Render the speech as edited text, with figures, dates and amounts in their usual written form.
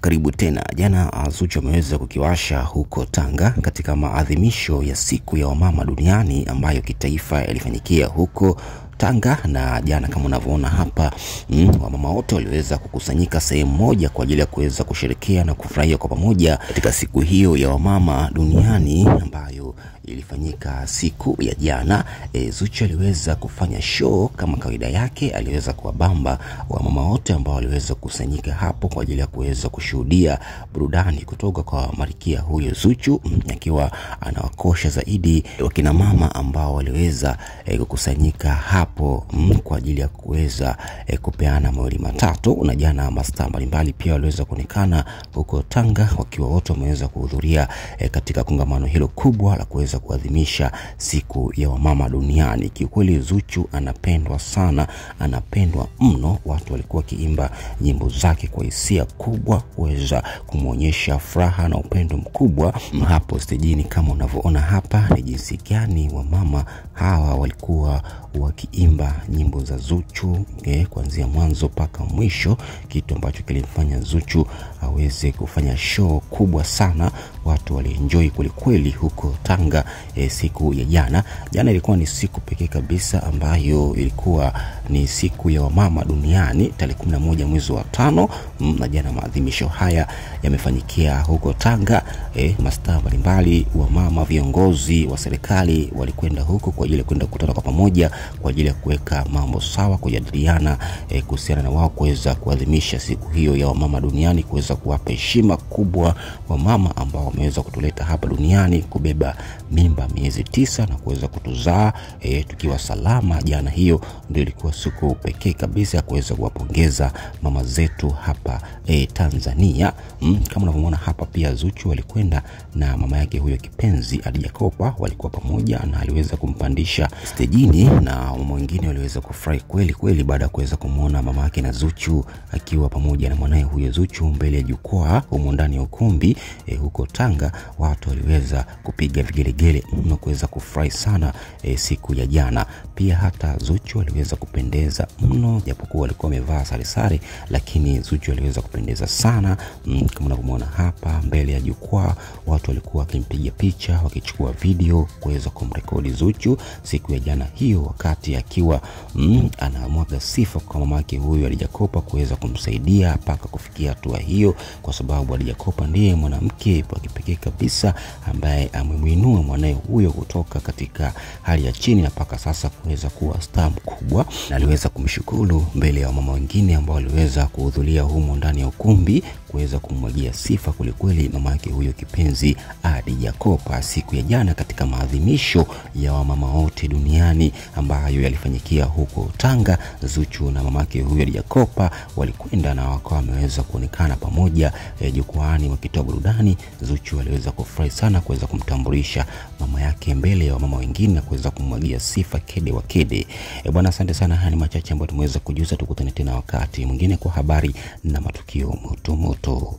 Karibu tena. Jana Zuchu ameweza kukiwasha huko Tanga katika maadhimisho ya siku ya wamama duniani ambayo kitaifa yalifanyikia huko Tanga, na jana kama unavyoona hapa wamama wote waliweza kukusanyika sehemu moja kwa ajili ya kuweza kusherehekea na kufurahia kwa pamoja katika siku hiyo ya wamama duniani ambayo ilifanyika siku ya jana. Zuchu aliweza kufanya show kama kawaida yake, aliweza kuwabamba wamama wote ambao waliweza kukusanyika hapo kwa ajili ya kuweza kushuhudia burudani kutoka kwa Malkia huyo Zuchu, akiwa anawakosha zaidi wakina mama ambao waliweza kukusanyika hapo kwa ajili ya kuweza kupeana mawili matatu. Na jana mastaa mbalimbali pia waliweza kuonekana huko Tanga wakiwa wote wameweza kuhudhuria katika kongamano hilo kubwa la kuweza kuadhimisha siku ya wamama duniani. Kiukweli Zuchu anapendwa sana, anapendwa mno. Watu walikuwa kiimba nyimbo zake kwa hisia kubwa kuweza kumuonyesha furaha na upendo mkubwa hapo stejini. Kama unavyoona hapa ni jinsi gani wamama hawa walikuwa wakiimba nyimbo za Zuchu kuanzia mwanzo mpaka mwisho, kitu ambacho kilimfanya Zuchu aweze kufanya show kubwa sana. Watu walienjoy kweli huko Tanga siku ya jana. Jana ilikuwa ni siku pekee kabisa ambayo ilikuwa ni siku ya wamama duniani tarehe 11 mwezi wa 5, na jana maadhimisho haya yamefanyikia huko Tanga. Mastaa mbalimbali wa mama, viongozi wa serikali walikwenda huko kwa ajili ya kwenda kukutana kwa pamoja kwa ajili ya kuweka mambo sawa, kujadiliana kuhusiana na wao kuweza kuadhimisha siku hiyo ya wamama duniani, kuweza kuwapa heshima kubwa wa mama ambao wameweza kutuleta hapa duniani, kubeba mimba miezi 9 na kuweza kutuzaa tukiwa salama. Jana hiyo ndio ilikuwa siku pekee kabisa kuweza kuwapongeza mama zetu hapa Tanzania. Kama unavyoona hapa pia Zuchu alikwenda na mama yake huyo kipenzi Khadija Kopa, walikuwa pamoja na aliweza kumpandisha stejini, na mama wengine waliweza kufurahi kweli baada ya kuweza kumuona mama yake na Zuchu akiwa pamoja na mwanae huyo Zuchu mbele ya jukwaa huko ndani ya ukumbi huko Tanga. Watu waliweza kupiga vigelegele na kuweza kufurahi sana siku ya jana. Pia hata Zuchu aliweza kupendeza mno, japokuwa alikuwa amevaa sare, lakini Zuchu aliweza kupendeza sana. Kama unavyoona hapa mbele ya jukwaa, watu walikuwa wakimpiga picha, wakichukua video kuweza kumrekodi Zuchu siku ya jana hiyo, wakati akiwa anamwaga sifa kwa mama yake huyo Khadija Kopa kuweza kumsaidia mpaka kufikia hatua hiyo, kwa sababu Khadija Kopa ndiye mwanamke wa kipekee kabisa ambaye amemuinua mwanae huyo kutoka katika hali ya chini na mpaka sasa kuweza kuwa star mkubwa. Na aliweza kumshukuru mbele ya mama wengine ambao waliweza kuhudhuria humo ndani ya ukumbi kuweza kumwagia sifa kweli mama yake huyo kipenzi Khadija Kopa siku ya jana katika maadhimisho ya wamama wote duniani ambayo yalifanyikia huko Tanga. Zuchu na mama yake huyo Khadija Kopa walikwenda na wakawa wameweza kuonekana pamoja jukwaani wakitoa burudani. Zuchu aliweza kufurahi sana kuweza kumtambulisha mama yake mbele ya mama wengine na kuweza kumwagia sifa kede wa kede. Bwana, asante sana. Haya ni machache ambayo tumeweza kujuza. Tukutane tena wakati mwingine kwa habari na matukio moto.